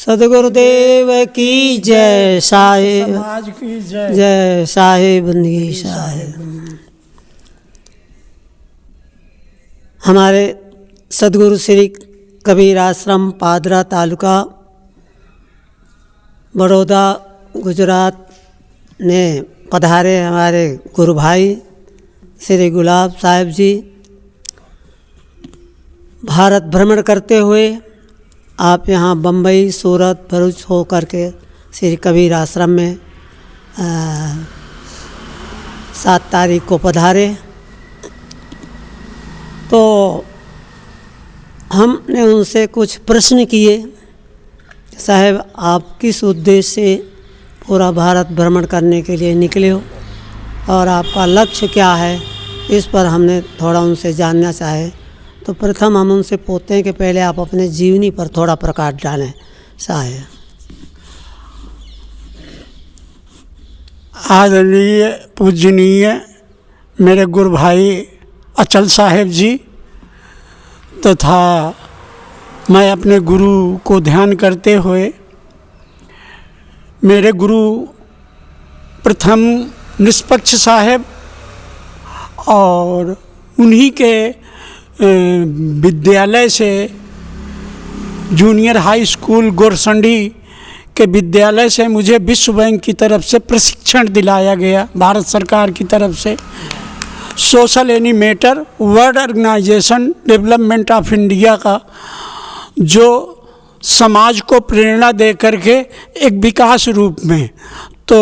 सदगुरुदेव की जय। साहिब समाज की जय। जय साहिब बंदगी साहिब। हमारे सदगुरु श्री कबीर आश्रम पादरा तालुका बड़ौदा गुजरात ने पधारे हमारे गुरु भाई श्री गुलाब साहिब जी भारत भ्रमण करते हुए आप यहाँ बम्बई सूरत भरूच हो करके श्री कबीर आश्रम में 7 तारीख को पधारे। तो हमने उनसे कुछ प्रश्न किए, साहब आप किस उद्देश्य से पूरा भारत भ्रमण करने के लिए निकले हो और आपका लक्ष्य क्या है, इस पर हमने थोड़ा उनसे जानना चाहे। तो प्रथम हम उनसे पूछते हैं कि पहले आप अपने जीवनी पर थोड़ा प्रकाश डालें साहब। आदरणीय पूजनीय मेरे गुरु भाई अचल साहेब जी तथा मैं अपने गुरु को ध्यान करते हुए मेरे गुरु प्रथम निष्पक्ष साहेब और उन्हीं के विद्यालय से जूनियर हाई स्कूल गोरसंडी के विद्यालय से मुझे विश्व बैंक की तरफ से प्रशिक्षण दिलाया गया, भारत सरकार की तरफ से social animator world organization development of India का, जो समाज को प्रेरणा दे करके एक विकास रूप में। तो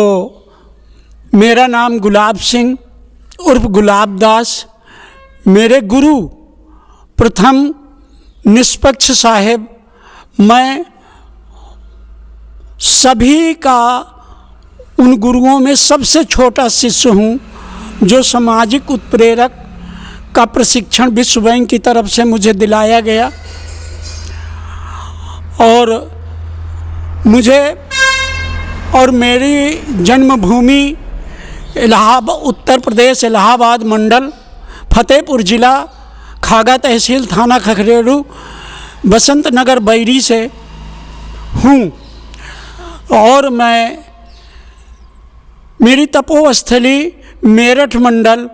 मेरा नाम गुलाब सिंह उर्फ गुलाब दास, मेरे गुरु प्रथम निष्पक्ष साहेब, मैं सभी का उन गुरुओं में सबसे छोटा शिष्य हूँ जो सामाजिक उत्प्रेरक का प्रशिक्षण विश्व बैंक की तरफ से मुझे दिलाया गया। और मुझे और मेरी जन्मभूमि इलाहाबाद, उत्तर प्रदेश इलाहाबाद मंडल, फतेहपुर ज़िला, खागा तहसील, थाना खखरेड़ू, बसंत नगर बैरी से हूँ। और मेरी तपोस्थली मेरठ मंडल,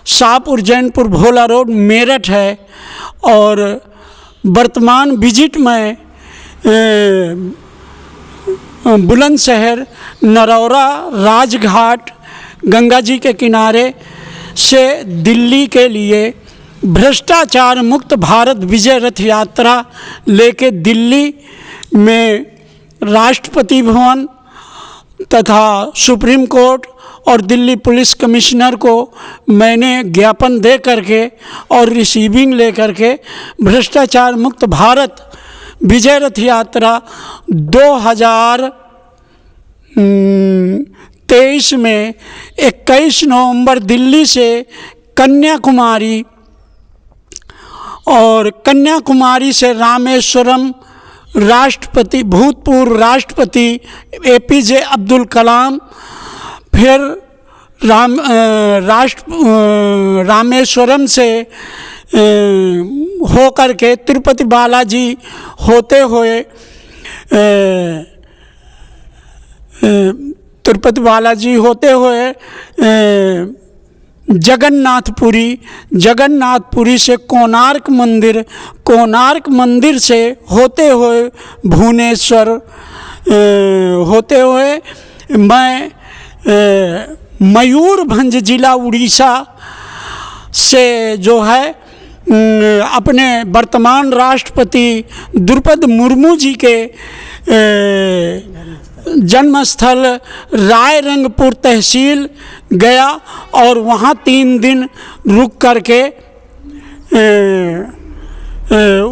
शाहपुर जैनपुर भोला रोड मेरठ है। और वर्तमान विजिट में बुलंदशहर, नरौरा, राजघाट, गंगा जी के किनारे से दिल्ली के लिए भ्रष्टाचार मुक्त भारत विजय रथ यात्रा लेके दिल्ली में राष्ट्रपति भवन तथा सुप्रीम कोर्ट और दिल्ली पुलिस कमिश्नर को मैंने ज्ञापन दे करके और रिसीविंग ले करके भ्रष्टाचार मुक्त भारत विजय रथ यात्रा 2023 में 21 नवंबर दिल्ली से कन्याकुमारी और कन्याकुमारी से रामेश्वरम, राष्ट्रपति भूतपूर्व राष्ट्रपति APJ अब्दुल कलाम, फिर रामेश्वरम से हो करके तिरुपति बालाजी होते हुए जगन्नाथपुरी से कोणार्क मंदिर से होते हुए भुवनेश्वर होते हुए मैं मयूरभंज जिला उड़ीसा से जो है अपने वर्तमान राष्ट्रपति द्रौपदी मुर्मू जी के जन्मस्थल रायरंगपुर तहसील गया और वहाँ 3 दिन रुक करके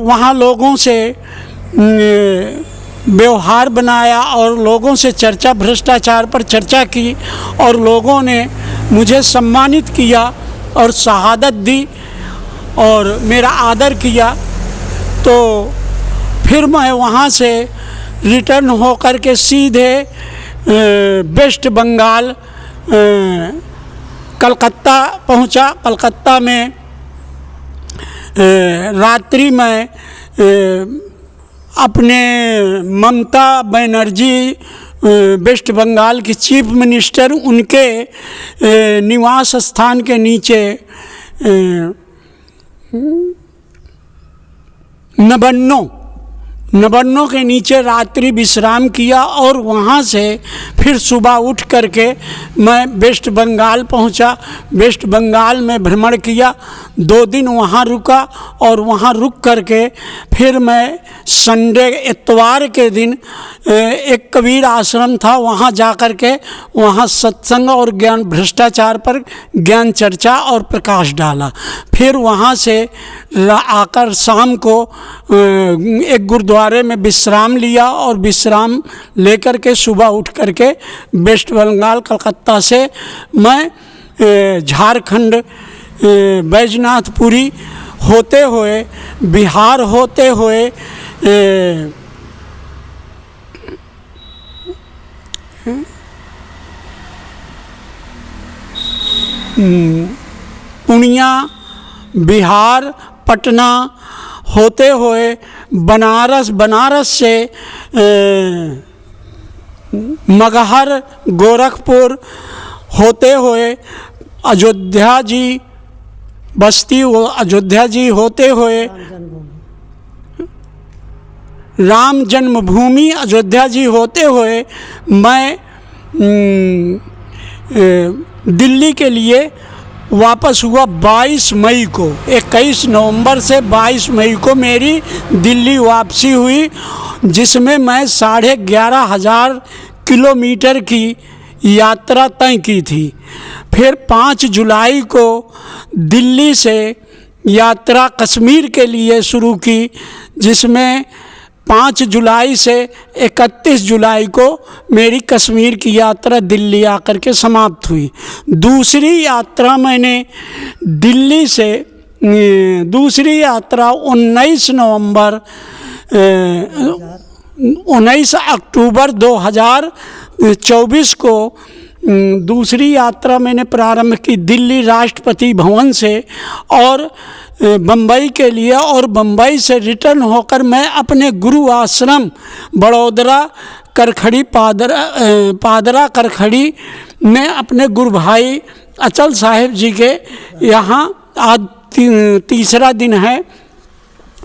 वहाँ लोगों से व्यवहार बनाया और लोगों से चर्चा, भ्रष्टाचार पर चर्चा की और लोगों ने मुझे सम्मानित किया और शहादत दी और मेरा आदर किया। तो फिर मैं वहाँ से रिटर्न होकर के सीधे वेस्ट बंगाल कलकत्ता पहुँचा। कलकत्ता में रात्रि में अपने ममता बनर्जी वेस्ट बंगाल की चीफ मिनिस्टर, उनके निवास स्थान के नीचे नबन्नों के नीचे रात्रि विश्राम किया और वहाँ से फिर सुबह उठ करके मैं वेस्ट बंगाल पहुँचा। वेस्ट बंगाल में भ्रमण किया, 2 दिन वहाँ रुका और वहाँ रुक करके फिर मैं संडे इतवार के दिन एक कबीर आश्रम था, वहाँ जा कर के वहाँ सत्संग और ज्ञान भ्रष्टाचार पर ज्ञान चर्चा और प्रकाश डाला। फिर वहाँ से आकर शाम को एक गुरुद्वारे में विश्राम लिया और विश्राम लेकर के सुबह उठ करके वेस्ट बंगाल कलकत्ता से मैं झारखंड बैजनाथपुरी होते हुए बिहार होते हुए पूर्णिया, बिहार, पटना होते हुए बनारस से मगहर, गोरखपुर होते हुए अयोध्या जी, बस्ती अयोध्या जी होते हुए राम जन्मभूमि अयोध्या जी होते हुए मैं दिल्ली के लिए वापस हुआ 22 मई को। 21 नवंबर से 22 मई को मेरी दिल्ली वापसी हुई, जिसमें मैं 11,500 किलोमीटर की यात्रा तय की थी। फिर 5 जुलाई को दिल्ली से यात्रा कश्मीर के लिए शुरू की, जिसमें 5 जुलाई से 31 जुलाई को मेरी कश्मीर की यात्रा दिल्ली आकर के समाप्त हुई। दूसरी यात्रा मैंने दिल्ली से 19 अक्टूबर 2024 को दूसरी यात्रा मैंने प्रारंभ की दिल्ली राष्ट्रपति भवन से और बम्बई के लिए, और बम्बई से रिटर्न होकर मैं अपने गुरु आश्रम बड़ौदरा करखड़ी पादरा करखड़ी में अपने गुरु भाई अचल साहिब जी के यहाँ आज तीसरा दिन है,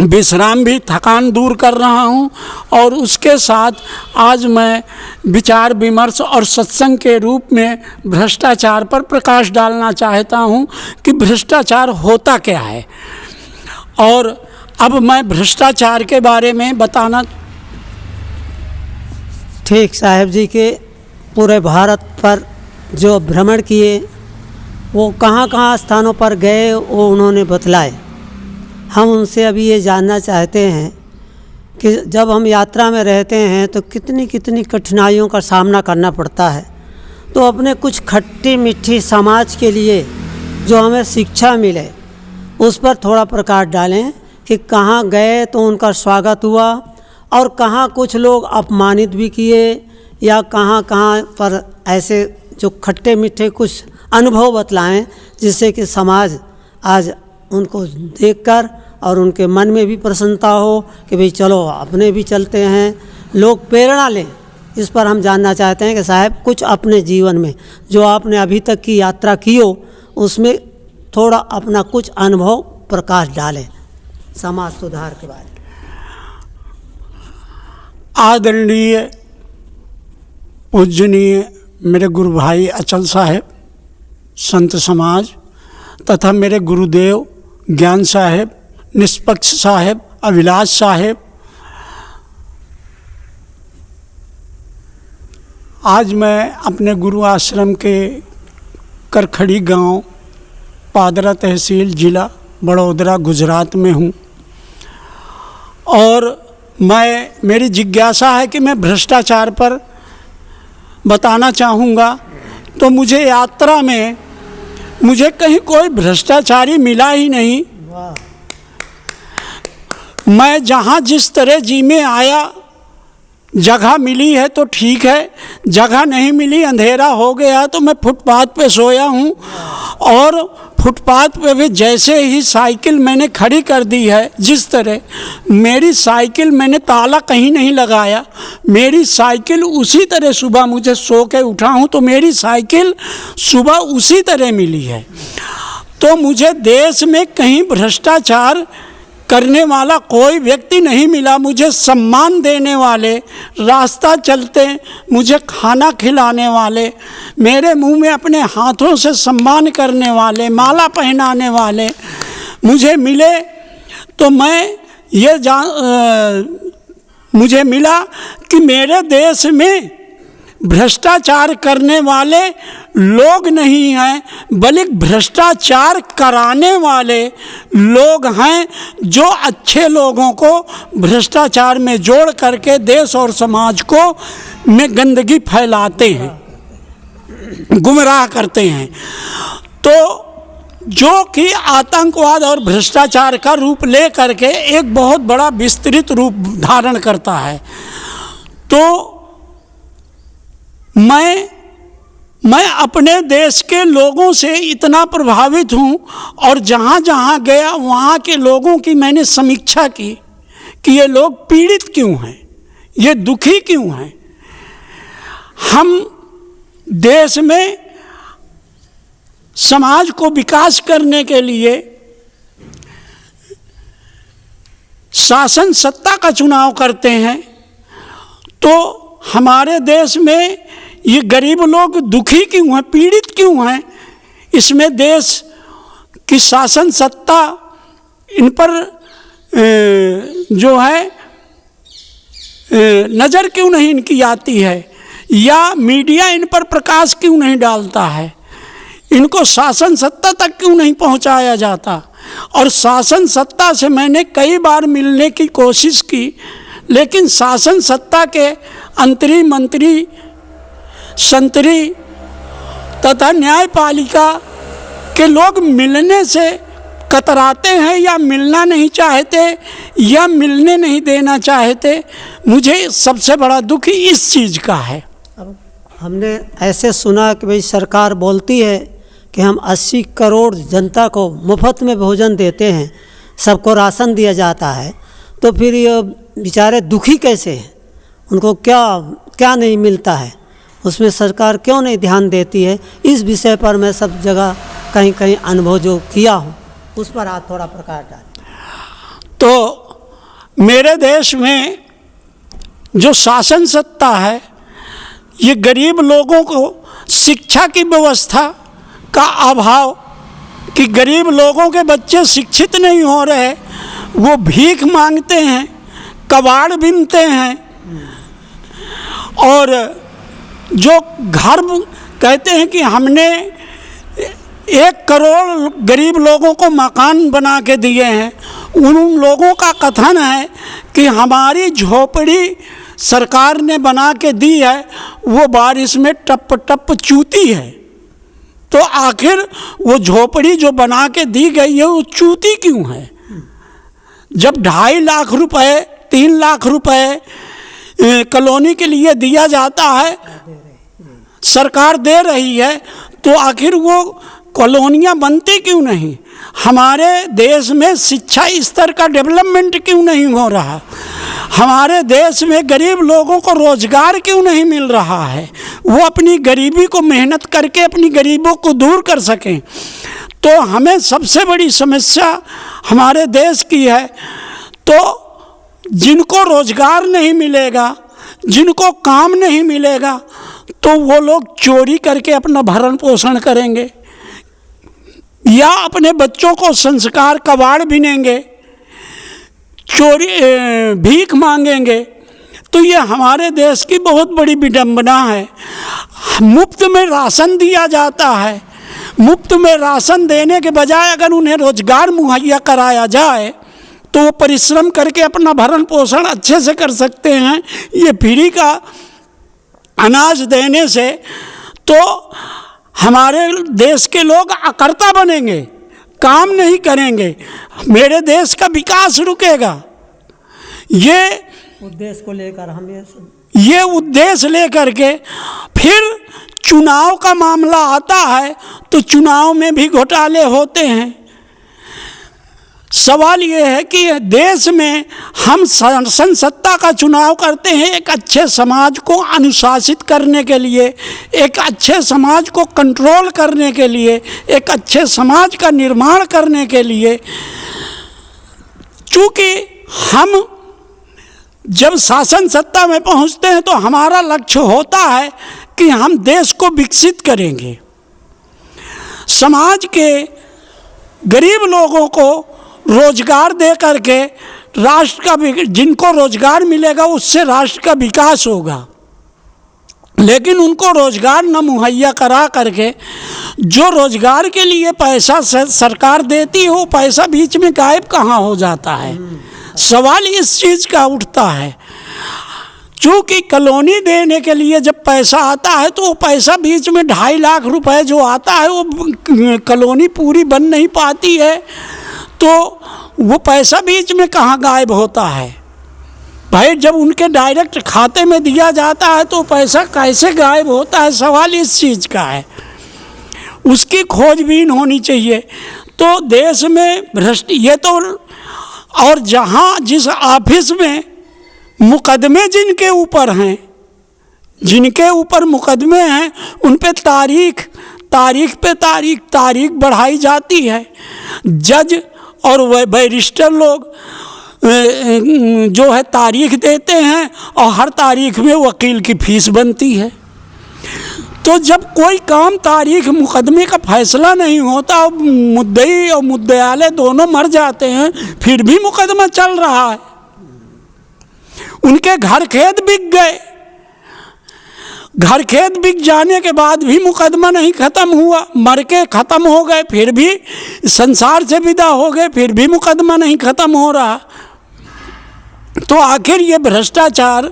विश्राम भी थकान दूर कर रहा हूँ। और उसके साथ आज मैं विचार विमर्श और सत्संग के रूप में भ्रष्टाचार पर प्रकाश डालना चाहता हूँ कि भ्रष्टाचार होता क्या है। और अब मैं भ्रष्टाचार के बारे में बताना। ठीक, साहिब जी के पूरे भारत पर जो भ्रमण किए, वो कहाँ कहाँ स्थानों पर गए वो उन्होंने बतलाए। हम उनसे अभी ये जानना चाहते हैं कि जब हम यात्रा में रहते हैं तो कितनी कितनी कठिनाइयों का सामना करना पड़ता है, तो अपने कुछ खट्टी मीठी समाज के लिए जो हमें शिक्षा मिले उस पर थोड़ा प्रकाश डालें कि कहाँ गए तो उनका स्वागत हुआ और कहाँ कुछ लोग अपमानित भी किए, या कहाँ कहाँ पर ऐसे जो खट्टे मीठे कुछ अनुभव बतलाएं जिससे कि समाज आज उनको देखकर और उनके मन में भी प्रसन्नता हो कि भाई चलो अपने भी चलते हैं, लोग प्रेरणा लें। इस पर हम जानना चाहते हैं कि साहब कुछ अपने जीवन में जो आपने अभी तक की यात्रा की हो उसमें थोड़ा अपना कुछ अनुभव प्रकाश डालें समाज सुधार के बारे में। आदरणीय पूजनीय मेरे गुरु भाई अचल साहब, संत समाज तथा मेरे गुरुदेव ज्ञान साहब, निष्पक्ष साहब, अभिलाष साहब, आज मैं अपने गुरु आश्रम के करखड़ी गांव, पादरा तहसील, ज़िला बड़ौदरा, गुजरात में हूँ। और मेरी जिज्ञासा है कि मैं भ्रष्टाचार पर बताना चाहूँगा। तो मुझे यात्रा में मुझे कहीं कोई भ्रष्टाचारी मिला ही नहीं। मैं जहाँ जिस तरह जी में आया, जगह मिली है तो ठीक है, जगह नहीं मिली, अंधेरा हो गया तो मैं फुटपाथ पे सोया हूँ। और फुटपाथ पे भी जैसे ही साइकिल मैंने खड़ी कर दी है, जिस तरह मेरी साइकिल मैंने ताला कहीं नहीं लगाया, मेरी साइकिल उसी तरह सुबह मुझे सो के उठा हूँ तो मेरी साइकिल सुबह उसी तरह मिली है। तो मुझे देश में कहीं भ्रष्टाचार करने वाला कोई व्यक्ति नहीं मिला। मुझे सम्मान देने वाले, रास्ता चलते मुझे खाना खिलाने वाले, मेरे मुंह में अपने हाथों से सम्मान करने वाले, माला पहनाने वाले मुझे मिले। तो मैं ये मुझे मिला कि मेरे देश में भ्रष्टाचार करने वाले लोग नहीं हैं, बल्कि भ्रष्टाचार कराने वाले लोग हैं जो अच्छे लोगों को भ्रष्टाचार में जोड़ करके देश और समाज को में गंदगी फैलाते हैं, गुमराह करते हैं। तो जो कि आतंकवाद और भ्रष्टाचार का रूप ले करके एक बहुत बड़ा विस्तृत रूप धारण करता है। तो मैं अपने देश के लोगों से इतना प्रभावित हूँ और जहाँ जहाँ गया वहाँ के लोगों की मैंने समीक्षा की कि ये लोग पीड़ित क्यों हैं, ये दुखी क्यों हैं। हम देश में समाज को विकास करने के लिए शासन सत्ता का चुनाव करते हैं, तो हमारे देश में ये गरीब लोग दुखी क्यों हैं, पीड़ित क्यों हैं। इसमें देश की शासन सत्ता इन पर जो है नज़र क्यों नहीं इनकी आती है, या मीडिया इन पर प्रकाश क्यों नहीं डालता है, इनको शासन सत्ता तक क्यों नहीं पहुंचाया जाता। और शासन सत्ता से मैंने कई बार मिलने की कोशिश की, लेकिन शासन सत्ता के अंतरी मंत्री, संतरी तथा न्यायपालिका के लोग मिलने से कतराते हैं, या मिलना नहीं चाहते, या मिलने नहीं देना चाहते। मुझे सबसे बड़ा दुख इस चीज़ का है। अब हमने ऐसे सुना कि भाई सरकार बोलती है कि हम 80 करोड़ जनता को मुफ्त में भोजन देते हैं, सबको राशन दिया जाता है, तो फिर ये बेचारे दुखी कैसे हैं, उनको क्या क्या नहीं मिलता है, उसमें सरकार क्यों नहीं ध्यान देती है। इस विषय पर मैं सब जगह कहीं कहीं अनुभव जो किया हूँ उस पर आप थोड़ा प्रकाश डालें। तो मेरे देश में जो शासन सत्ता है, ये गरीब लोगों को शिक्षा की व्यवस्था का अभाव, कि गरीब लोगों के बच्चे शिक्षित नहीं हो रहे, वो भीख मांगते हैं, कबाड़ बीनते हैं, और जो घर कहते हैं कि हमने 1 करोड़ गरीब लोगों को मकान बना के दिए हैं, उन लोगों का कथन है कि हमारी झोपड़ी सरकार ने बना के दी है, वो बारिश में टप टप चूती है। तो आखिर वो झोपड़ी जो बना के दी गई है वो चूती क्यों है। जब 2.5 लाख रुपए 3 लाख रुपए कॉलोनी के लिए दिया जाता है, सरकार दे रही है, तो आखिर वो कॉलोनियाँ बनती क्यों नहीं। हमारे देश में शिक्षा स्तर का डेवलपमेंट क्यों नहीं हो रहा, हमारे देश में गरीब लोगों को रोजगार क्यों नहीं मिल रहा है, वो अपनी गरीबी को मेहनत करके अपनी गरीबों को दूर कर सकें। तो हमें सबसे बड़ी समस्या हमारे देश की है। तो जिनको रोजगार नहीं मिलेगा, जिनको काम नहीं मिलेगा, तो वो लोग चोरी करके अपना भरण पोषण करेंगे, या अपने बच्चों को संस्कार कबाड़ बिनेंगे, चोरी भीख मांगेंगे। तो ये हमारे देश की बहुत बड़ी विडंबना है। मुफ्त में राशन दिया जाता है, मुफ्त में राशन देने के बजाय अगर उन्हें रोजगार मुहैया कराया जाए तो वो परिश्रम करके अपना भरण पोषण अच्छे से कर सकते हैं। ये फ्री का अनाज देने से तो हमारे देश के लोग अकर्ता बनेंगे, काम नहीं करेंगे, मेरे देश का विकास रुकेगा। ये उद्देश्य को लेकर हम ये सब ये उद्देश्य लेकर के फिर चुनाव का मामला आता है तो चुनाव में भी घोटाले होते हैं। सवाल ये है कि देश में हम शासन सत्ता का चुनाव करते हैं एक अच्छे समाज को अनुशासित करने के लिए, एक अच्छे समाज को कंट्रोल करने के लिए, एक अच्छे समाज का निर्माण करने के लिए। चूँकि हम जब शासन सत्ता में पहुंचते हैं तो हमारा लक्ष्य होता है कि हम देश को विकसित करेंगे, समाज के गरीब लोगों को रोजगार दे करके राष्ट्र का, जिनको रोजगार मिलेगा उससे राष्ट्र का विकास होगा। लेकिन उनको रोजगार न मुहैया करा करके जो रोजगार के लिए पैसा सरकार देती है वो पैसा बीच में गायब कहाँ हो जाता है। सवाल इस चीज़ का उठता है, चूँकि कॉलोनी देने के लिए जब पैसा आता है तो वो पैसा बीच में 2.5 लाख रुपए जो आता है वो कॉलोनी पूरी बन नहीं पाती है, तो वो पैसा बीच में कहाँ गायब होता है। भाई जब उनके डायरेक्ट खाते में दिया जाता है तो पैसा कैसे गायब होता है, सवाल इस चीज़ का है। उसकी खोजबीन होनी चाहिए। तो देश में भ्रष्ट ये तो, और जहाँ जिस ऑफिस में मुकदमे जिनके ऊपर हैं, जिनके ऊपर मुकदमे हैं उन पे तारीख पे तारीख बढ़ाई जाती है। जज और वह बैरिस्टर लोग जो है तारीख देते हैं और हर तारीख में वकील की फीस बनती है। तो जब कोई काम तारीख मुकदमे का फैसला नहीं होता, मुद्दई और मुद्दयालय दोनों मर जाते हैं, फिर भी मुकदमा चल रहा है। उनके घर खेत बिक गए, घर खेत बिक जाने के बाद भी मुकदमा नहीं ख़त्म हुआ, मर के ख़त्म हो गए, फिर भी संसार से विदा हो गए, फिर भी मुकदमा नहीं ख़त्म हो रहा। तो आखिर ये भ्रष्टाचार,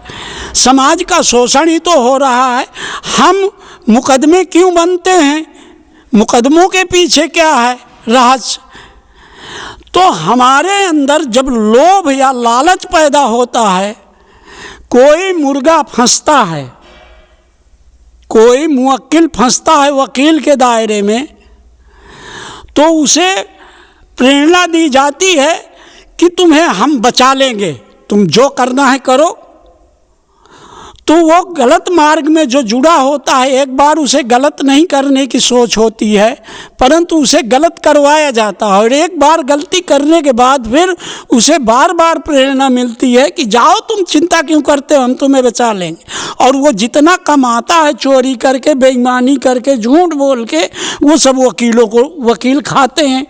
समाज का शोषण ही तो हो रहा है। हम मुकदमे क्यों बनते हैं, मुकदमों के पीछे क्या है रहस्य? तो हमारे अंदर जब लोभ या लालच पैदा होता है, कोई मुर्गा फंसता है, कोई मुवक्किल फंसता है वकील के दायरे में, तो उसे प्रेरणा दी जाती है कि तुम्हें हम बचा लेंगे, तुम जो करना है करो। तो वो गलत मार्ग में जो जुड़ा होता है, एक बार उसे गलत नहीं करने की सोच होती है, परंतु उसे गलत करवाया जाता है। और एक बार गलती करने के बाद फिर उसे बार बार प्रेरणा मिलती है कि जाओ तुम चिंता क्यों करते हो, हम तुम्हें बचा लेंगे। और वो जितना कमाता है चोरी करके, बेईमानी करके, झूठ बोल के, वो सब वकील खाते हैं।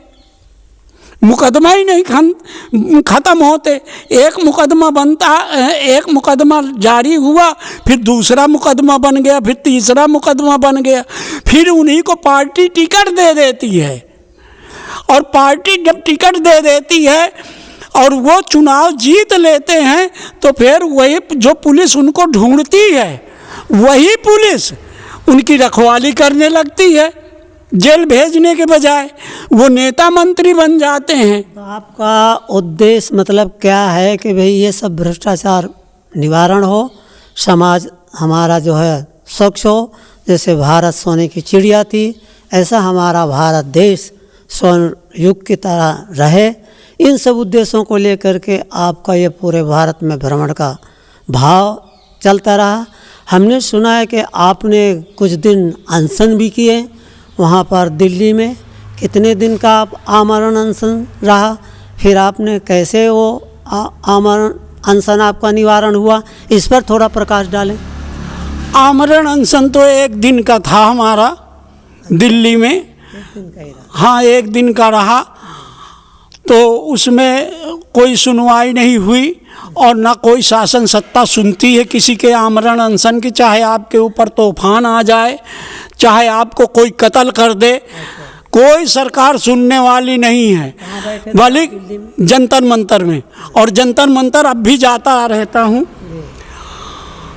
मुकदमा ही नहीं ख़त्म होते। एक मुकदमा बनता है, एक मुकदमा जारी हुआ, फिर दूसरा मुकदमा बन गया, फिर तीसरा मुकदमा बन गया, फिर उन्हीं को पार्टी टिकट दे देती है। और पार्टी जब टिकट दे देती है और वो चुनाव जीत लेते हैं, तो फिर वही जो पुलिस उनको ढूंढती है, वही पुलिस उनकी रखवाली करने लगती है। जेल भेजने के बजाय वो नेता मंत्री बन जाते हैं। तो आपका उद्देश्य मतलब क्या है कि भाई ये सब भ्रष्टाचार निवारण हो, समाज हमारा जो है स्वच्छ हो, जैसे भारत सोने की चिड़िया थी, ऐसा हमारा भारत देश स्वर्ण युग की तरह रहे। इन सब उद्देश्यों को लेकर के आपका ये पूरे भारत में भ्रमण का भाव चलता रहा। हमने सुना है कि आपने कुछ दिन अनशन भी किए वहाँ पर दिल्ली में। कितने दिन का आप आमरण अनशन रहा, फिर आपने कैसे वो आमरण अनशन आपका निवारण हुआ, इस पर थोड़ा प्रकाश डालें। आमरण अनशन तो 1 दिन का था हमारा दिल्ली में। 1 दिन का ही रहा। हाँ, 1 दिन का रहा। तो उसमें कोई सुनवाई नहीं हुई और ना कोई शासन सत्ता सुनती है किसी के आमरण अनशन की। चाहे आपके ऊपर तूफान आ जाए, चाहे आपको कोई कत्ल कर दे, कोई सरकार सुनने वाली नहीं है। बल्कि जंतर मंतर में, और जंतर मंतर अब भी जाता रहता हूँ।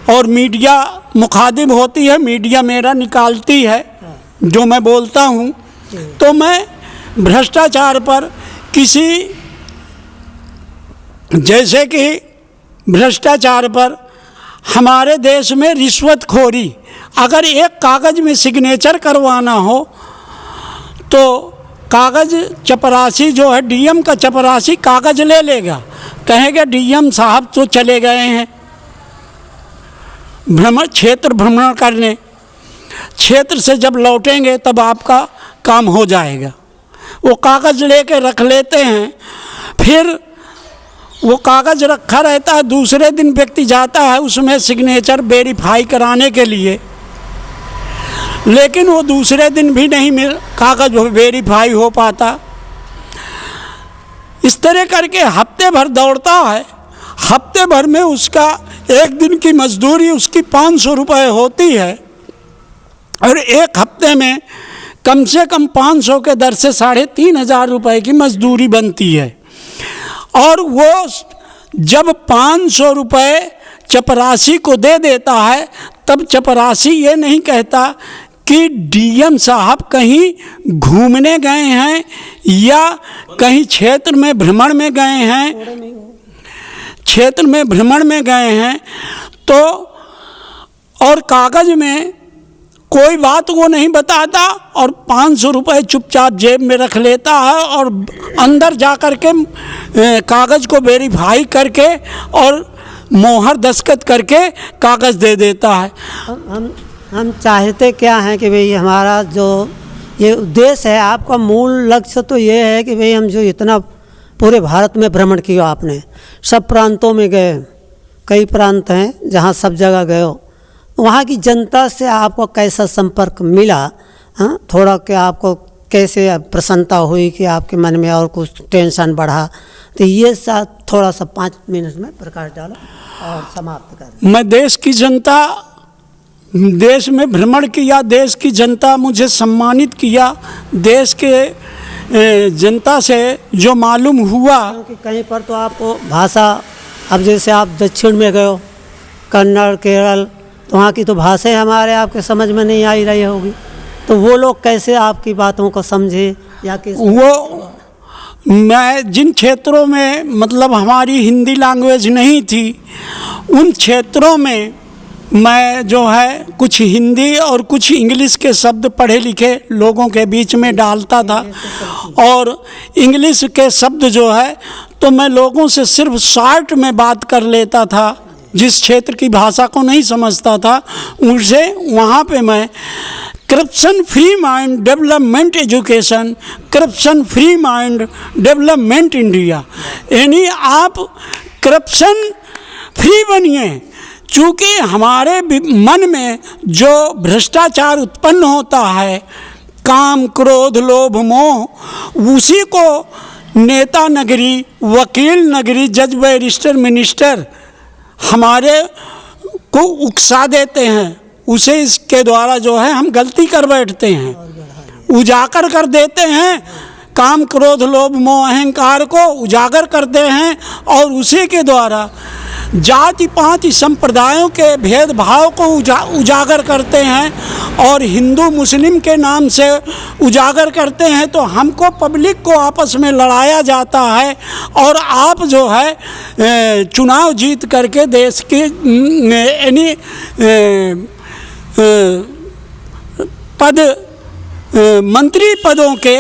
और मीडिया मुखातिब होती है, मीडिया मेरा निकालती है जो मैं बोलता हूँ। तो मैं भ्रष्टाचार पर किसी, जैसे कि भ्रष्टाचार पर, हमारे देश में रिश्वतखोरी, अगर एक कागज़ में सिग्नेचर करवाना हो तो कागज़ चपरासी जो है, डीएम का चपरासी कागज़ ले लेगा, कहेगा डीएम साहब तो चले गए हैं क्षेत्र भ्रमण करने, क्षेत्र से जब लौटेंगे तब आपका काम हो जाएगा। वो कागज़ लेके रख लेते हैं, फिर वो कागज़ रखा रहता है, दूसरे दिन व्यक्ति जाता है उसमें सिग्नेचर वेरीफाई कराने के लिए, लेकिन वो दूसरे दिन भी नहीं कागज़ वेरीफाई हो पाता। इस तरह करके हफ्ते भर दौड़ता है, हफ्ते भर में उसका एक दिन की मजदूरी उसकी 500 रुपये होती है, और एक हफ्ते में कम से कम 500 के दर से 3,500 रुपये की मजदूरी बनती है। और वो जब 500 रुपये चपरासी को दे देता है, तब चपरासी ये नहीं कहता कि डीएम साहब कहीं घूमने गए हैं या कहीं क्षेत्र में भ्रमण में गए हैं, क्षेत्र में भ्रमण में गए हैं, तो और कागज़ में कोई बात वो नहीं बताता और 500 रुपये चुपचाप जेब में रख लेता है और अंदर जा कर के कागज़ को वेरीफाई करके और मोहर दस्तखत करके कागज़ दे देता है। हम चाहते क्या हैं कि भाई हमारा जो ये उद्देश्य है, आपका मूल लक्ष्य तो ये है कि भाई हम जो इतना पूरे भारत में भ्रमण किया, आपने सब प्रांतों में गए, कई प्रांत हैं जहाँ सब जगह गए हो, वहाँ की जनता से आपको कैसा संपर्क मिला? हाँ, थोड़ा क्या आपको कैसे प्रसन्नता हुई कि आपके मन में और कुछ टेंशन बढ़ा? तो ये थोड़ा सा 5 मिनट में प्रकाश डालो और समाप्त कर। मैं देश में भ्रमण किया, देश की जनता मुझे सम्मानित किया, देश के जनता से जो मालूम हुआ, क्योंकि कहीं पर तो आपको भाषा, अब जैसे आप दक्षिण में गए हो, कन्नड़, केरल, तो वहाँ की तो भाषाएं हमारे आपके समझ में नहीं आई रही होगी, तो वो लोग कैसे आपकी बातों को समझे या किस? वो मैं जिन क्षेत्रों में मतलब हमारी हिंदी लैंग्वेज नहीं थी, उन क्षेत्रों में मैं जो है कुछ हिंदी और कुछ इंग्लिश के शब्द पढ़े लिखे लोगों के बीच में डालता था, और इंग्लिश के शब्द जो है तो मैं लोगों से सिर्फ शॉर्ट में बात कर लेता था, जिस क्षेत्र की भाषा को नहीं समझता था उनसे। वहाँ पे मैं corruption free mind development education, corruption free mind development India, यानी आप करप्शन फ्री बनिए, चूँकि हमारे मन में जो भ्रष्टाचार उत्पन्न होता है, काम, क्रोध, लोभ, मोह, उसी को नेता नगरी, वकील नगरी, जज, बैरिस्टर, मिनिस्टर हमारे को उकसा देते हैं, उसे इसके द्वारा जो है हम गलती कर बैठते हैं, उजागर कर देते हैं, काम, क्रोध, लोभ, मोह, अहंकार को उजागर करते हैं, और उसी के द्वारा जाति पाति संप्रदायों के भेदभाव को उजागर करते हैं और हिंदू मुस्लिम के नाम से उजागर करते हैं। तो हमको पब्लिक को आपस में लड़ाया जाता है, और आप जो है चुनाव जीत करके देश के यानी मंत्री पदों के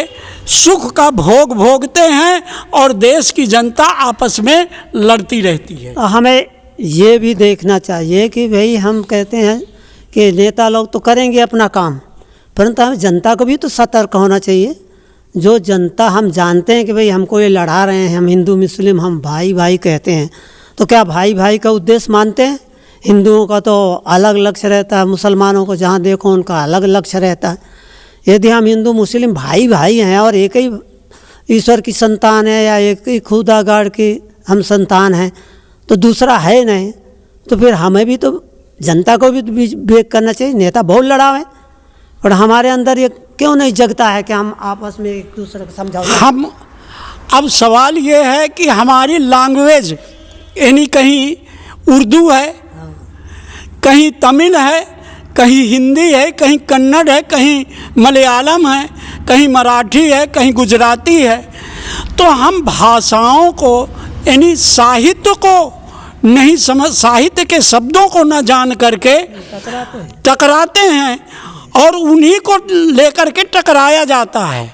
सुख का भोग भोगते हैं और देश की जनता आपस में लड़ती रहती है। हमें ये भी देखना चाहिए कि भाई हम कहते हैं कि नेता लोग तो करेंगे अपना काम, परंतु हमें जनता को भी तो सतर्क होना चाहिए। जो जनता हम जानते हैं कि भाई हमको ये लड़ा रहे हैं, हम हिंदू मुस्लिम हम भाई भाई कहते हैं, तो क्या भाई भाई का उद्देश्य मानते हैं? हिंदुओं का तो अलग लक्ष्य रहता है, मुसलमानों को जहाँ देखो उनका अलग लक्ष्य रहता है। यदि हम हिंदू मुस्लिम भाई भाई हैं और एक ही ईश्वर की संतान है या एक ही खुदा गाड़ की हम संतान हैं, तो दूसरा है नहीं, तो फिर हमें भी तो जनता को भी विवेक करना चाहिए। नेता बहुत लड़ावे, और हमारे अंदर ये क्यों नहीं जगता है कि हम आपस में एक दूसरे को समझाओ? हम अब सवाल ये है कि हमारी लैंग्वेज यानी कहीं उर्दू है, कहीं तमिल है, कहीं हिंदी है, कहीं कन्नड़ है, कहीं मलयालम है, कहीं मराठी है, कहीं गुजराती है। तो हम भाषाओं को यानी साहित्य को नहीं समझ, साहित्य के शब्दों को न जान करके टकराते हैं और उन्हीं को लेकर के टकराया जाता है,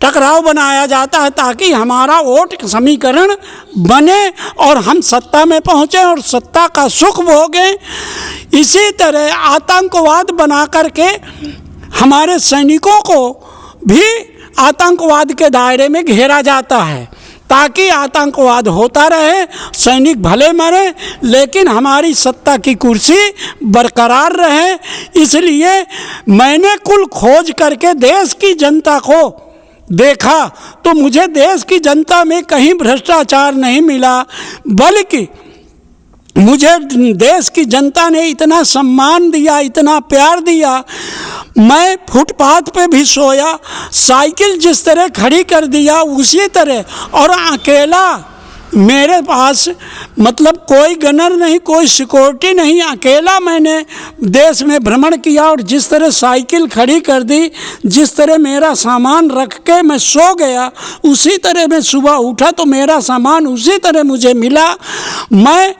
टकराव बनाया जाता है ताकि हमारा वोट समीकरण बने और हम सत्ता में पहुँचें और सत्ता का सुख भोगें। इसी तरह आतंकवाद बना करके हमारे सैनिकों को भी आतंकवाद के दायरे में घेरा जाता है ताकि आतंकवाद होता रहे, सैनिक भले मरे लेकिन हमारी सत्ता की कुर्सी बरकरार रहे। इसलिए मैंने कुल खोज करके देश की जनता को देखा तो मुझे देश की जनता में कहीं भ्रष्टाचार नहीं मिला, बल्कि मुझे देश की जनता ने इतना सम्मान दिया, इतना प्यार दिया। मैं फुटपाथ पे भी सोया, साइकिल जिस तरह खड़ी कर दिया उसी तरह, और अकेला मेरे पास मतलब कोई गनर नहीं, कोई सिक्योरिटी नहीं, अकेला मैंने देश में भ्रमण किया और जिस तरह साइकिल खड़ी कर दी, जिस तरह मेरा सामान रख के मैं सो गया उसी तरह मैं सुबह उठा तो मेरा सामान उसी तरह मुझे मिला। मैं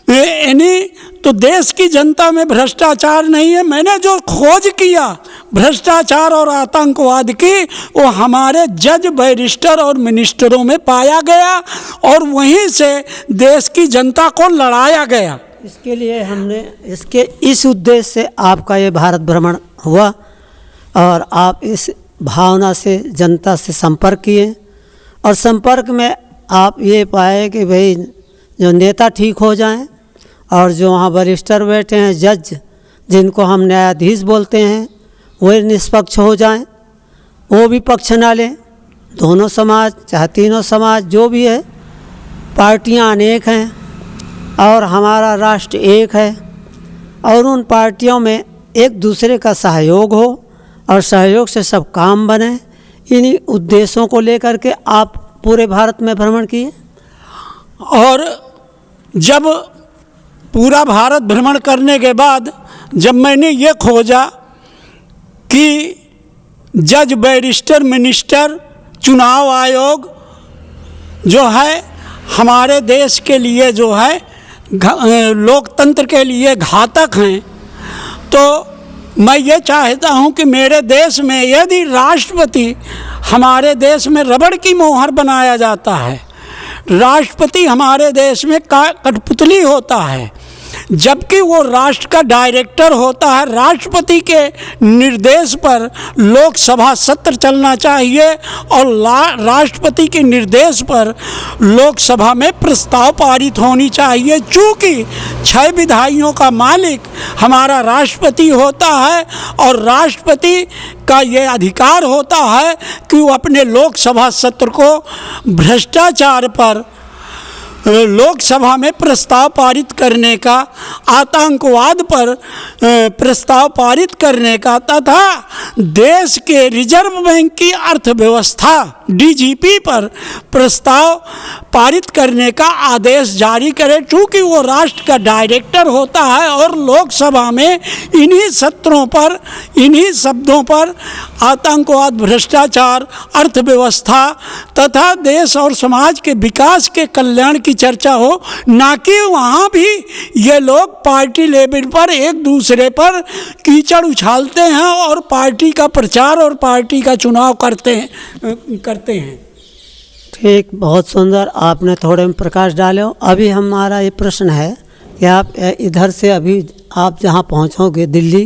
यानी तो देश की जनता में भ्रष्टाचार नहीं है। मैंने जो खोज किया भ्रष्टाचार और आतंकवाद की वो हमारे जज, बैरिस्टर और मिनिस्टरों में पाया गया और वहीं से देश की जनता को लड़ाया गया। इसके लिए हमने इस उद्देश्य से आपका ये भारत भ्रमण हुआ और आप इस भावना से जनता से संपर्क किए और संपर्क में आप ये पाए कि भाई जो नेता ठीक हो जाएं और जो वहाँ बैरिस्टर बैठे हैं, जज जिनको हम न्यायाधीश बोलते हैं, वे निष्पक्ष हो जाएं, वो भी पक्ष ना लें। दोनों समाज चाहे तीनों समाज जो भी है, पार्टियां अनेक हैं और हमारा राष्ट्र एक है और उन पार्टियों में एक दूसरे का सहयोग हो और सहयोग से सब काम बने। इन्हीं उद्देश्यों को लेकर के आप पूरे भारत में भ्रमण किए। और जब पूरा भारत भ्रमण करने के बाद जब मैंने ये खोजा कि जज, बैरिस्टर, मिनिस्टर, चुनाव आयोग जो है हमारे देश के लिए जो है लोकतंत्र के लिए घातक हैं, तो मैं ये चाहता हूँ कि मेरे देश में यदि राष्ट्रपति, हमारे देश में रबड़ की मोहर बनाया जाता है, राष्ट्रपति हमारे देश में कठपुतली होता है, जबकि वो राष्ट्र का डायरेक्टर होता है। राष्ट्रपति के निर्देश पर लोकसभा सत्र चलना चाहिए और राष्ट्रपति के निर्देश पर लोकसभा में प्रस्ताव पारित होनी चाहिए। चूँकि 6 विधायियों का मालिक हमारा राष्ट्रपति होता है और राष्ट्रपति का ये अधिकार होता है कि वो अपने लोकसभा सत्र को भ्रष्टाचार पर लोकसभा में प्रस्ताव पारित करने का, आतंकवाद पर प्रस्ताव पारित करने का तथा देश के रिजर्व बैंक की अर्थव्यवस्था डीजीपी पर प्रस्ताव पारित करने का आदेश जारी करे। चूँकि वो राष्ट्र का डायरेक्टर होता है और लोकसभा में इन्हीं सत्रों पर, इन्हीं शब्दों पर आतंकवाद, भ्रष्टाचार, अर्थव्यवस्था तथा देश और समाज के विकास के कल्याण की चर्चा हो, ना कि वहाँ भी ये लोग पार्टी लेवल पर एक दूसरे पर कीचड़ उछालते हैं और पार्टी का प्रचार और पार्टी का चुनाव करते हैं। ठीक, बहुत सुंदर, आपने थोड़े में प्रकाश डाले। अभी हमारा ये प्रश्न है कि आप इधर से अभी आप जहाँ पहुँचोगे, दिल्ली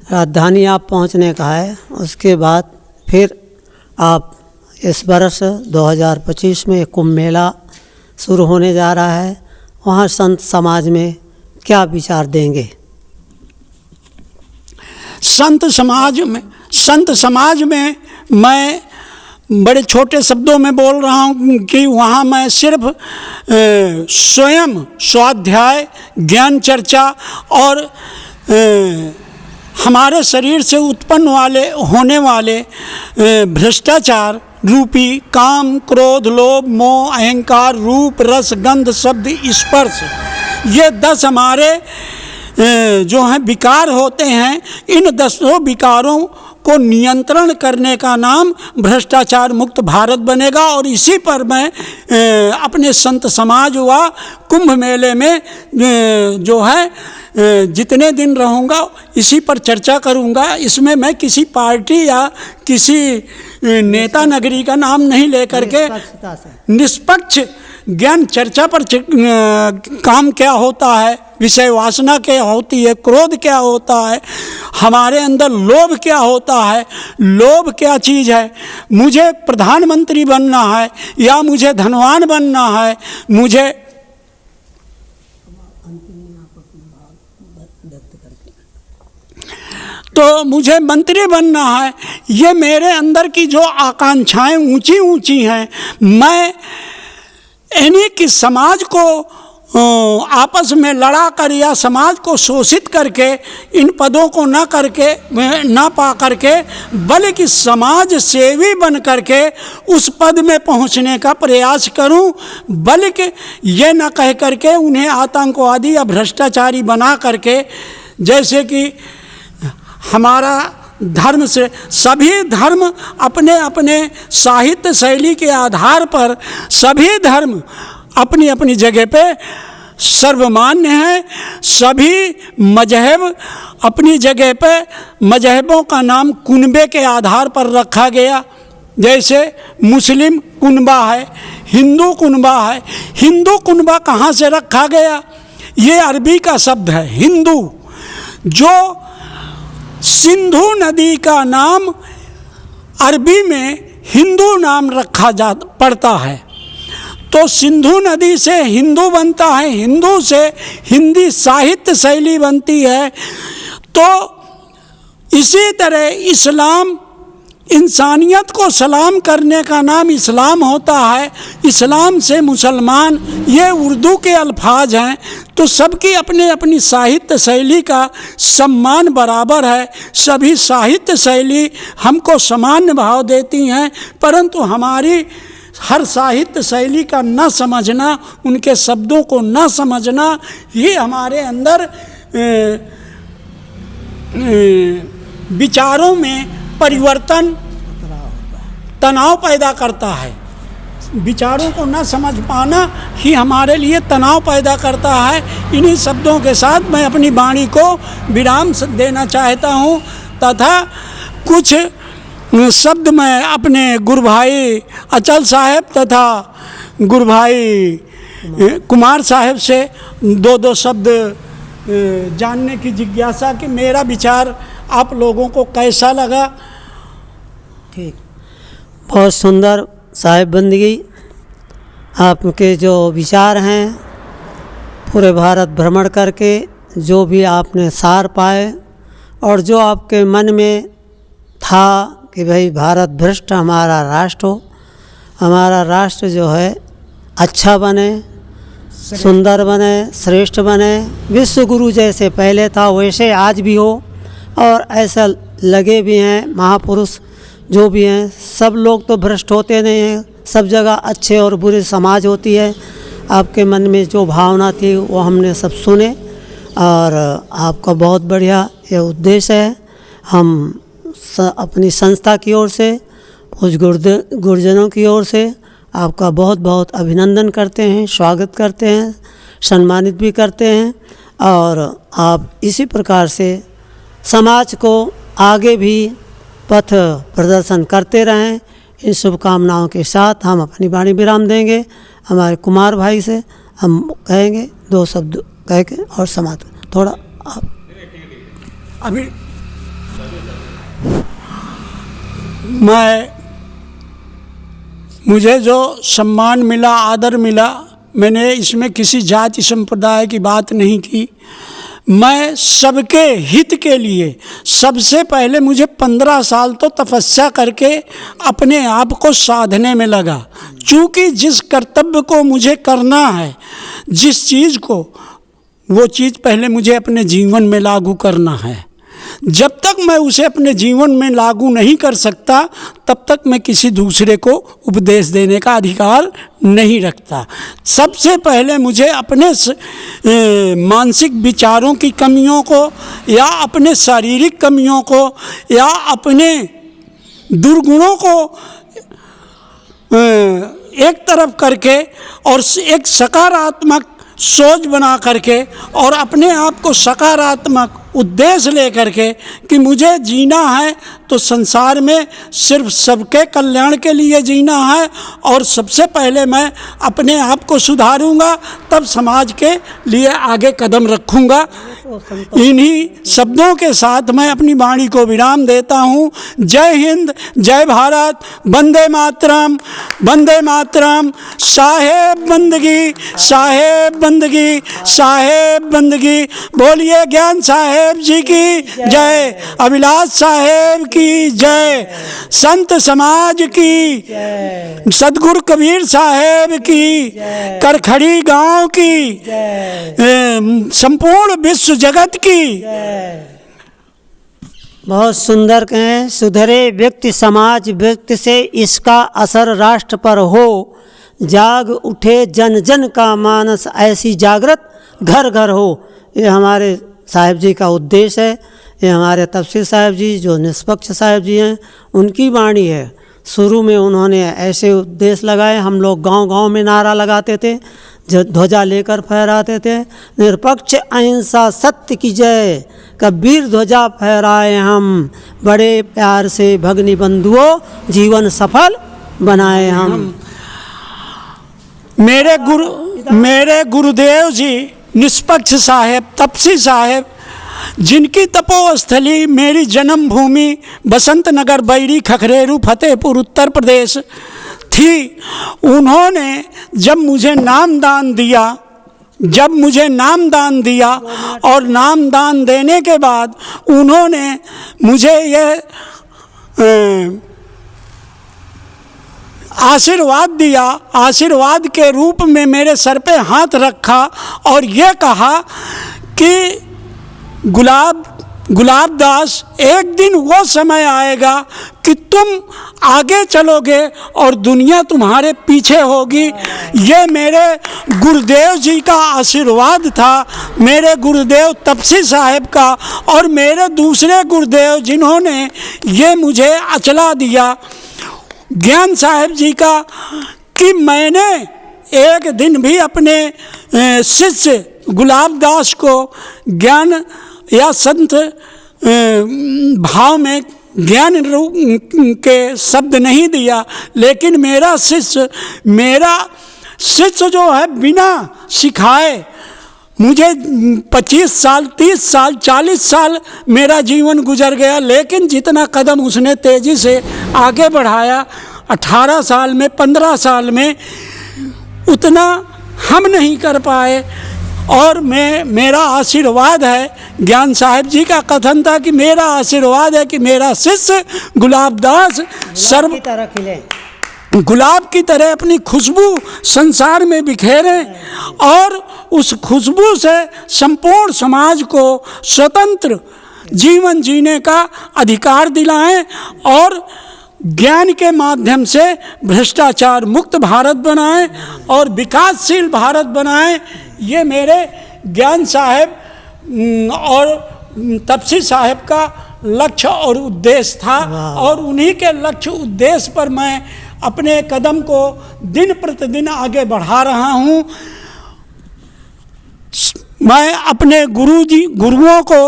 राजधानी आप पहुँचने का है, उसके बाद फिर आप इस वर्ष 2025 में कुंभ मेला शुरू होने जा रहा है, वहाँ संत समाज में क्या विचार देंगे? संत समाज में मैं बड़े छोटे शब्दों में बोल रहा हूँ कि वहाँ मैं सिर्फ स्वयं स्वाध्याय, ज्ञान चर्चा और हमारे शरीर से उत्पन्न होने वाले भ्रष्टाचार रूपी काम, क्रोध, लोभ, मोह, अहंकार, रूप, रस, गंध, शब्द, स्पर्श, ये 10 हमारे जो हैं विकार होते हैं। इन 10 विकारों को नियंत्रण करने का नाम भ्रष्टाचार मुक्त भारत बनेगा। और इसी पर मैं अपने संत समाज व कुंभ मेले में जो है जितने दिन रहूँगा इसी पर चर्चा करूँगा। इसमें मैं किसी पार्टी या किसी नेता नगरी का नाम नहीं लेकर के निष्पक्ष ज्ञान चर्चा पर काम क्या होता है, विषय वासना क्या होती है, क्रोध क्या होता है, हमारे अंदर लोभ क्या होता है, लोभ क्या चीज़ है, मुझे प्रधानमंत्री बनना है या मुझे धनवान बनना है, मुझे तो मुझे मंत्री बनना है, ये मेरे अंदर की जो आकांक्षाएं ऊंची ऊंची हैं, मैं यानी कि समाज को आपस में लड़ा कर या समाज को शोषित करके इन पदों को ना पा करके बल्कि समाज सेवी बन करके उस पद में पहुंचने का प्रयास करूं, बल्कि ये ना कह करके उन्हें आतंकवादी या भ्रष्टाचारी बना करके, जैसे कि हमारा धर्म से सभी धर्म अपने अपने साहित्य शैली के आधार पर सभी धर्म अपनी अपनी जगह पे सर्वमान्य हैं। सभी मजहब अपनी जगह पे मजहबों का नाम कुनबे के आधार पर रखा गया। जैसे मुस्लिम कुनबा है, हिंदू कुनबा है। हिंदू कुनबा कहाँ से रखा गया? ये अरबी का शब्द है हिंदू, जो सिंधु नदी का नाम अरबी में हिंदू नाम रखा पड़ता है, तो सिंधु नदी से हिंदू बनता है, हिंदू से हिंदी साहित्य शैली बनती है। तो इसी तरह इस्लाम, इंसानियत को सलाम करने का नाम इस्लाम होता है, इस्लाम से मुसलमान, ये उर्दू के अल्फाज हैं। तो सबकी अपनी अपनी साहित्य शैली का सम्मान बराबर है। सभी साहित्य शैली हमको समान भाव देती हैं, परंतु हमारी हर साहित्य शैली का न समझना, उनके शब्दों को न समझना, ये हमारे अंदर विचारों में परिवर्तन, तनाव पैदा करता है। विचारों को न समझ पाना ही हमारे लिए तनाव पैदा करता है। इन्हीं शब्दों के साथ मैं अपनी वाणी को विराम देना चाहता हूँ तथा कुछ शब्द मैं अपने गुरु भाई अचल साहब तथा गुरु भाई कुमार साहब से दो शब्द जानने की जिज्ञासा कि मेरा विचार आप लोगों को कैसा लगा। ठीक, बहुत सुंदर साहिब बंदगी, आपके जो विचार हैं पूरे भारत भ्रमण करके जो भी आपने सार पाए और जो आपके मन में था कि भाई भारत भ्रष्ट हमारा राष्ट्र हो, हमारा राष्ट्र जो है अच्छा बने, सुंदर बने, श्रेष्ठ बने, विश्व गुरु जैसे पहले था वैसे आज भी हो। और ऐसा लगे भी हैं महापुरुष जो भी हैं, सब लोग तो भ्रष्ट होते नहीं हैं, सब जगह अच्छे और बुरे समाज होती है। आपके मन में जो भावना थी वो हमने सब सुने और आपका बहुत बढ़िया ये उद्देश्य है। हम अपनी संस्था की ओर से, कुछ गुरुजनों की ओर से आपका बहुत बहुत अभिनंदन करते हैं, स्वागत करते हैं, सम्मानित भी करते हैं। और आप इसी प्रकार से समाज को आगे भी पथ प्रदर्शन करते रहें। इन शुभकामनाओं के साथ हम अपनी वाणी विराम देंगे। हमारे कुमार भाई से हम कहेंगे दो शब्द कह के और समाप्त थोड़ा आप अभी मुझे जो सम्मान मिला, आदर मिला, मैंने इसमें किसी जाति संप्रदाय की बात नहीं की। मैं सबके हित के लिए सबसे पहले मुझे 15 साल तो तपस्या करके अपने आप को साधने में लगा। चूँकि जिस कर्तव्य को मुझे करना है, जिस चीज़ को, वो चीज़ पहले मुझे अपने जीवन में लागू करना है। जब तक मैं उसे अपने जीवन में लागू नहीं कर सकता तब तक मैं किसी दूसरे को उपदेश देने का अधिकार नहीं रखता। सबसे पहले मुझे अपने मानसिक विचारों की कमियों को या अपने शारीरिक कमियों को या अपने दुर्गुणों को एक तरफ करके और एक सकारात्मक सोच बना करके और अपने आप को सकारात्मक उद्देश्य ले करके कि मुझे जीना है तो संसार में सिर्फ सबके कल्याण के लिए जीना है और सबसे पहले मैं अपने आप को सुधारूंगा, तब समाज के लिए आगे कदम रखूंगा। इन्हीं शब्दों के साथ मैं अपनी वाणी को विराम देता हूँ। जय हिंद, जय भारत, वंदे मातरम, वंदे मातरम। साहेब बंदगी, साहेब बंदगी, साहेब बंदगी। बोलिए ज्ञान साहेब जी की जय, अभिलाष साहेब की जय, संत समाज की, सदगुरु कबीर साहेब की, करखड़ी गांव की, संपूर्ण विश्व जगत की। बहुत सुंदर कहें। सुधरे व्यक्ति समाज व्यक्ति से, इसका असर राष्ट्र पर हो। जाग उठे जन जन का मानस, ऐसी जागृत घर घर हो। ये हमारे साहिब जी का उद्देश्य है। ये हमारे तफसीर साहिब जी जो निष्पक्ष साहिब जी हैं, उनकी वाणी है। शुरू में उन्होंने ऐसे उद्देश्य लगाए। हम लोग गांव-गांव में नारा लगाते थे, ध्वजा लेकर फहराते थे, निरपक्ष अहिंसा सत्य की जय, कबीर ध्वजा फहराए हम, बड़े प्यार से भगनी बंधुओं जीवन सफल बनाए हम। मेरे गुरुदेव जी निष्पक्ष साहेब, तपसी साहेब, जिनकी तपोस्थली मेरी जन्मभूमि बसंत नगर, बैरी, खखरेरू, फतेहपुर, उत्तर प्रदेश थी, उन्होंने जब मुझे नामदान दिया और नामदान देने के बाद उन्होंने मुझे यह आशीर्वाद दिया। आशीर्वाद के रूप में मेरे सर पे हाथ रखा और ये कहा कि गुलाब दास, एक दिन वो समय आएगा कि तुम आगे चलोगे और दुनिया तुम्हारे पीछे होगी। ये मेरे गुरुदेव जी का आशीर्वाद था, मेरे गुरुदेव तपसी साहेब का और मेरे दूसरे गुरुदेव जिन्होंने ये मुझे अचला दिया, ज्ञान साहेब जी का, कि मैंने एक दिन भी अपने शिष्य गुलाब दास को ज्ञान या संत भाव में ज्ञान रूप के शब्द नहीं दिया। लेकिन मेरा शिष्य जो है बिना सिखाए, मुझे 25 साल, 30 साल, 40 साल मेरा जीवन गुजर गया, लेकिन जितना कदम उसने तेज़ी से आगे बढ़ाया 18 साल में, 15 साल में, उतना हम नहीं कर पाए। और मेरा आशीर्वाद है, ज्ञान साहिब जी का कथन था कि मेरा आशीर्वाद है कि मेरा शिष्य गुलाब दास गुलाब की तरह अपनी खुशबू संसार में बिखेरें और उस खुशबू से संपूर्ण समाज को स्वतंत्र जीवन जीने का अधिकार दिलाएं और ज्ञान के माध्यम से भ्रष्टाचार मुक्त भारत बनाएं और विकासशील भारत बनाएं। ये मेरे ज्ञान साहेब और तपसी साहेब का लक्ष्य और उद्देश्य था और उन्हीं के लक्ष्य उद्देश्य पर मैं अपने कदम को दिन प्रतिदिन आगे बढ़ा रहा हूँ। मैं अपने गुरुओं को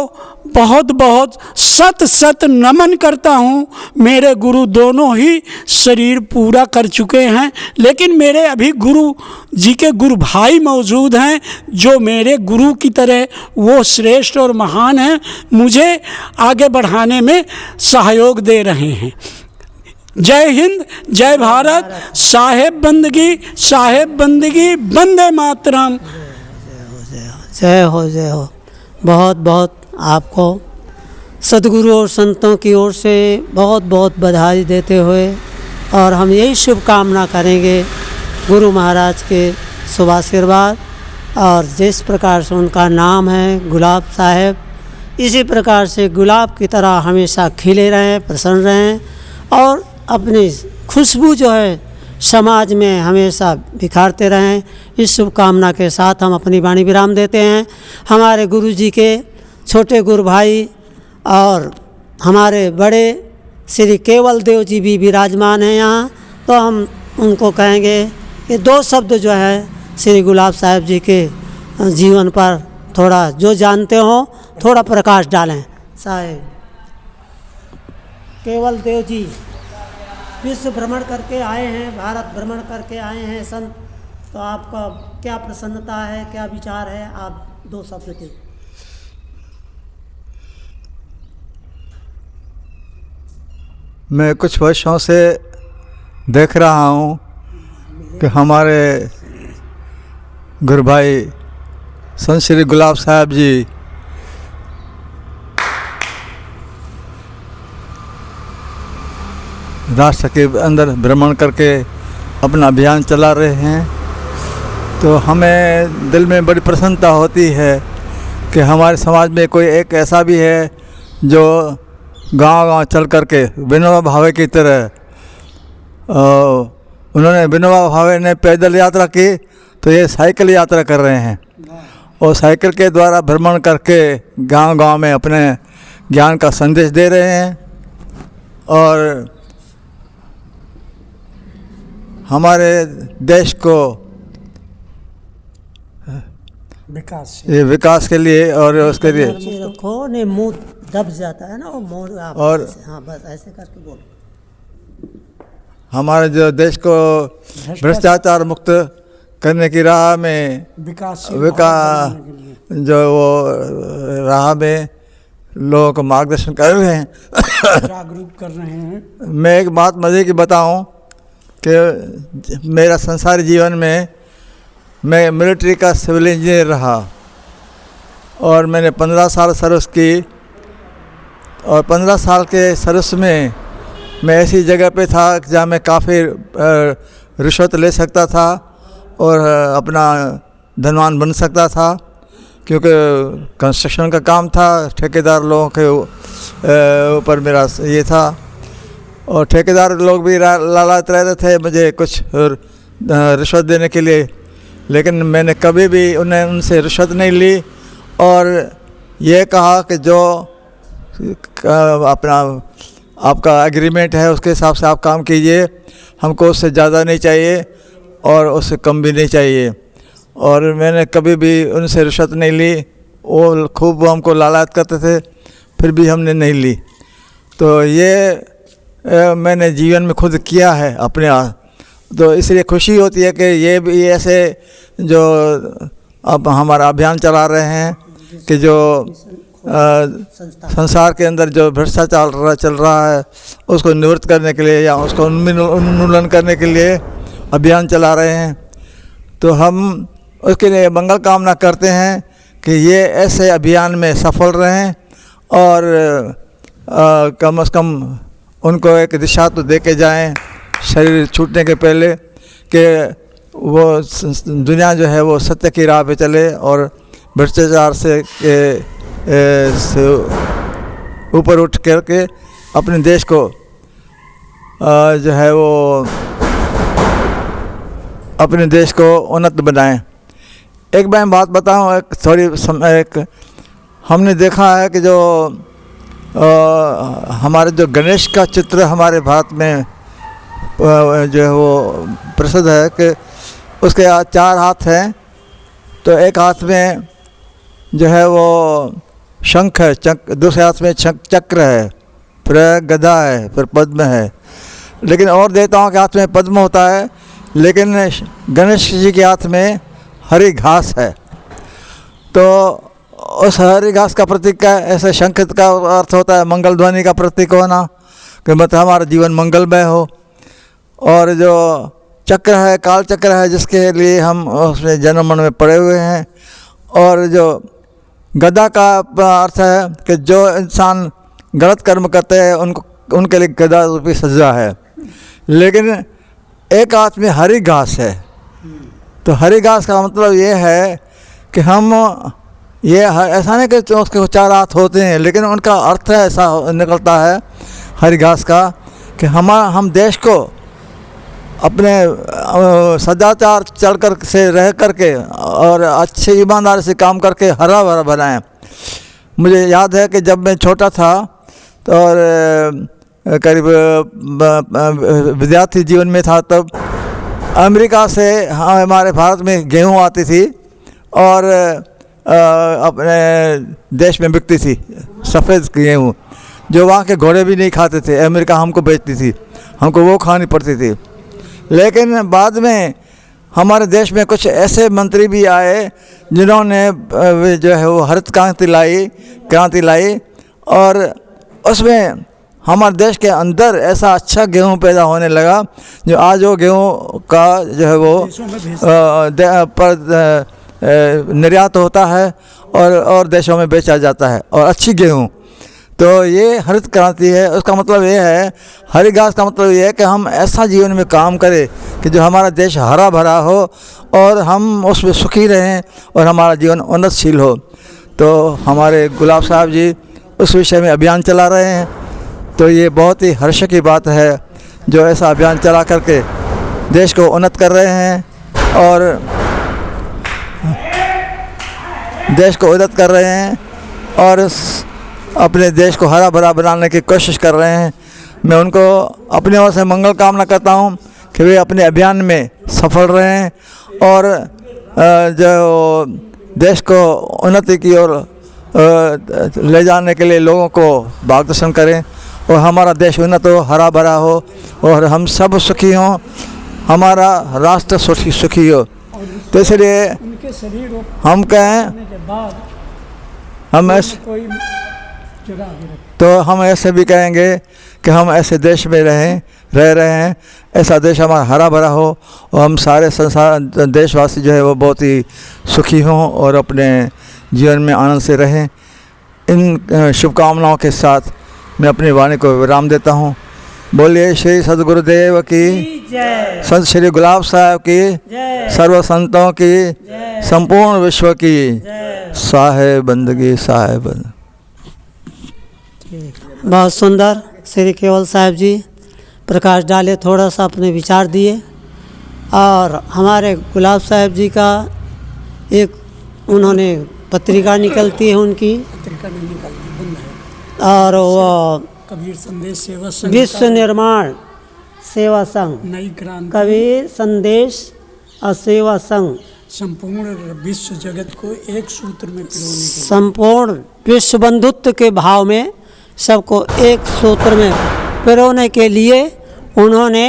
बहुत बहुत सत नमन करता हूँ। मेरे गुरु दोनों ही शरीर पूरा कर चुके हैं, लेकिन मेरे अभी गुरु जी के गुरु भाई मौजूद हैं जो मेरे गुरु की तरह वो श्रेष्ठ और महान हैं, मुझे आगे बढ़ाने में सहयोग दे रहे हैं। जय हिंद, जय भारत, साहेब बंदगी, वंदे मातरम। जय हो। बहुत बहुत आपको सद्गुरु और संतों की ओर से बहुत बहुत बधाई देते हुए और हम यही शुभकामना करेंगे गुरु महाराज के शुभ आशीर्वाद और जिस प्रकार से उनका नाम है गुलाब साहेब, इसी प्रकार से गुलाब की तरह हमेशा खिले रहें, प्रसन्न रहें और अपनी खुशबू जो है समाज में हमेशा बिखारते रहें। इस शुभकामना के साथ हम अपनी वाणी विराम देते हैं। हमारे गुरु जी के छोटे गुरु भाई और हमारे बड़े श्री केवल देव जी भी विराजमान हैं यहाँ, तो हम उनको कहेंगे कि 2 शब्द जो है श्री गुलाब साहब जी के जीवन पर थोड़ा जो जानते हो थोड़ा प्रकाश डालें। साहेब केवल देव जी विश्व भ्रमण करके आए हैं, भारत भ्रमण करके आए हैं संत, तो आपका क्या प्रसन्नता है, क्या विचार है, आप 2 शब्द दें। मैं कुछ वर्षों से देख रहा हूँ कि हमारे गुरु भाई संत श्री गुलाब साहब जी राष्ट्र के अंदर भ्रमण करके अपना अभियान चला रहे हैं। तो हमें दिल में बड़ी प्रसन्नता होती है कि हमारे समाज में कोई एक ऐसा भी है जो गांव-गांव चल करके विनोबा भावे की तरह उन्होंने विनोबा भावे ने पैदल यात्रा की, तो ये साइकिल यात्रा कर रहे हैं और साइकिल के द्वारा भ्रमण करके गांव-गांव में अपने ज्ञान का संदेश दे रहे हैं। और हमारे देश को विकास के लिए और उसके लिए रखो नहीं मुंह दब जाता है ना वो मोड़ आप और हाँ बस ऐसे करके बोलो। हमारे जो देश को भ्रष्टाचार मुक्त करने की राह में जो वो राह में लोगों को मार्गदर्शन कर रहे हैं, जागरूक कर रहे हैं। मैं एक बात मज़े की बताऊं कि मेरा संसारी जीवन में मैं मिलिट्री का सिविल इंजीनियर रहा और मैंने 15 साल सर्विस की और 15 साल के सर्विस में मैं ऐसी जगह पे था जहाँ मैं काफ़ी रिश्वत ले सकता था और अपना धनवान बन सकता था, क्योंकि कंस्ट्रक्शन का काम था, ठेकेदार लोगों के ऊपर मेरा ये था और ठेकेदार लोग भी लालच रहते थे मुझे कुछ रिश्वत देने के लिए, लेकिन मैंने कभी भी उनसे रिश्वत नहीं ली और ये कहा कि जो आपका एग्रीमेंट है उसके हिसाब से आप काम कीजिए, हमको उससे ज़्यादा नहीं चाहिए और उससे कम भी नहीं चाहिए। और मैंने कभी भी उनसे रिश्वत नहीं ली, वो खूब हमको लालच करते थे, फिर भी हमने नहीं ली। तो ये मैंने जीवन में खुद किया है अपने आप, तो इसलिए खुशी होती है कि ये भी ऐसे जो अब हमारा अभियान चला रहे हैं कि जो संसार के अंदर जो भ्रष्टाचार चल रहा है उसको निवृत्त करने के लिए या उसको उन्मूलन करने के लिए अभियान चला रहे हैं। तो हम उसके लिए मंगल कामना करते हैं कि ये ऐसे अभियान में सफल रहें और कम से कम उनको एक दिशा तो दे के जाएँ शरीर छूटने के पहले कि वो दुनिया जो है वो सत्य की राह पे चले और भ्रष्टाचार से ऊपर उठ करके अपने देश को जो है वो अपने देश को उन्नत बनाएं। एक मैं बात बताऊं, एक थोड़ी एक हमने देखा है कि जो हमारे जो गणेश का चित्र हमारे भारत में जो है वो प्रसिद्ध है कि उसके 4 हाथ हैं, तो एक हाथ में जो है वो शंख है, दूसरे हाथ में चक्र है, फिर गदा है, फिर पद्म है। लेकिन और देवताओं के हाथ में पद्म होता है, लेकिन गणेश जी के हाथ में हरी घास है। तो उस हरी घास का प्रतीक क्या है? ऐसे शंख का अर्थ होता है मंगल ध्वनि का प्रतीक होना, कि मतलब हमारा जीवन मंगलमय हो। और जो चक्र है, काल चक्र है, जिसके लिए हम उसमें जन्म मन में पड़े हुए हैं। और जो गदा का अर्थ है कि जो इंसान गलत कर्म करते हैं उनके लिए गदा रूपी सजा है। लेकिन एक हाथ में हरी घास है, तो हरी घास का मतलब ये है कि हम ये ऐसा नहीं कि उसके 4 हाथ होते हैं, लेकिन उनका अर्थ ऐसा निकलता है हरी घास का कि हम देश को अपने सदाचार चल कर से रह करके और अच्छे ईमानदारी से काम करके हरा भरा बनाएं। मुझे याद है कि जब मैं छोटा था तो और करीब विद्यार्थी जीवन में था, तब अमेरिका से हमारे भारत में गेहूं आती थी और अपने देश में बिकती थी सफ़ेद गेहूं, जो वहाँ के घोड़े भी नहीं खाते थे। अमेरिका हमको बेचती थी, हमको वो खानी पड़ती थी। लेकिन बाद में हमारे देश में कुछ ऐसे मंत्री भी आए जिन्होंने जो है वो हरित क्रांति लाई और उसमें हमारे देश के अंदर ऐसा अच्छा गेहूं पैदा होने लगा, जो आज वो गेहूं का जो है वो निर्यात होता है और देशों में बेचा जाता है, और अच्छी गेहूं। तो ये हरित क्रांति है। उसका मतलब ये है, हरी घास का मतलब ये है कि हम ऐसा जीवन में काम करें कि जो हमारा देश हरा भरा हो और हम उसमें सुखी रहें और हमारा जीवन उन्नतशील हो। तो हमारे गुलाब साहब जी उस विषय में अभियान चला रहे हैं। तो ये बहुत ही हर्ष की बात है जो ऐसा अभियान चला करके देश को उन्नत कर रहे हैं और देश को उन्नत कर रहे हैं और अपने देश को हरा भरा बनाने की कोशिश कर रहे हैं। मैं उनको अपनी ओर से मंगल कामना करता हूं कि वे अपने अभियान में सफल रहें और जो देश को उन्नति की ओर ले जाने के लिए लोगों को मार्गदर्शन करें और हमारा देश उन्नत हो, हरा भरा हो और हम सब सुखी हों, हमारा राष्ट्र सुखी हो। तो इसलिए हम कहें हम ऐसे भी कहेंगे कि हम ऐसे देश में रह रहे हैं, ऐसा देश हमारा हरा भरा हो और हम सारे संसार देशवासी जो है वो बहुत ही सुखी हों और अपने जीवन में आनंद से रहें। इन शुभकामनाओं के साथ मैं अपनी वाणी को विराम देता हूँ। बोलिए श्री सद्गुरुदेव की जय, संत श्री गुलाब साहब की जय, सर्व संतों की जय, संपूर्ण विश्व की जय। साहेब बंदगी साहेब बंदगी। बहुत सुंदर श्री केवल साहब जी प्रकाश डाले, थोड़ा सा अपने विचार दिए। और हमारे गुलाब साहब जी का एक उन्होंने पत्रिका निकलती है उनकी, और वो कबीर संदेश सेवा संघ, विश्व निर्माण सेवा संघ, नई क्रांति, कबीर संदेश और सेवा संघ, संपूर्ण विश्व जगत को एक सूत्र में पिरोने के, संपूर्ण विश्व बंधुत्व के भाव में सबको एक सूत्र में पिरोने के लिए उन्होंने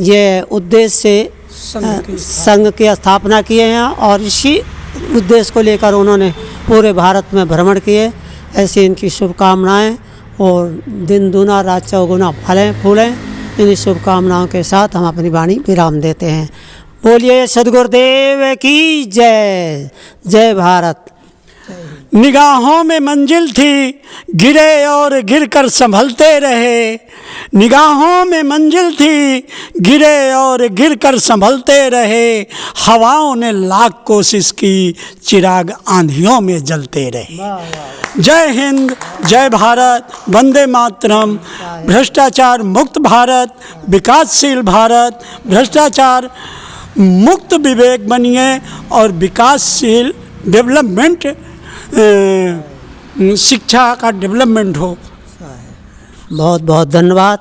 ये उद्देश्य से संघ की स्थापना किए हैं और इसी उद्देश्य को लेकर उन्होंने पूरे भारत में भ्रमण किए। ऐसी इनकी शुभकामनाएं और दिन दूना रात चौगुना फूलें। इन शुभकामनाओं के साथ हम अपनी वाणी विराम देते हैं। बोलिए सद्गुरुदेव की जय। जय भारत। निगाहों में मंजिल थी, गिरे और गिरकर संभलते रहे। निगाहों में मंजिल थी, गिरे और गिरकर संभलते रहे। हवाओं ने लाख कोशिश की, चिराग आंधियों में जलते रहे। जय हिंद, जय भारत, वंदे मातरम। भ्रष्टाचार मुक्त भारत, विकासशील भारत, भ्रष्टाचार मुक्त विवेक बनिए और विकासशील डेवलपमेंट, शिक्षा का डेवलपमेंट हो। बहुत बहुत धन्यवाद।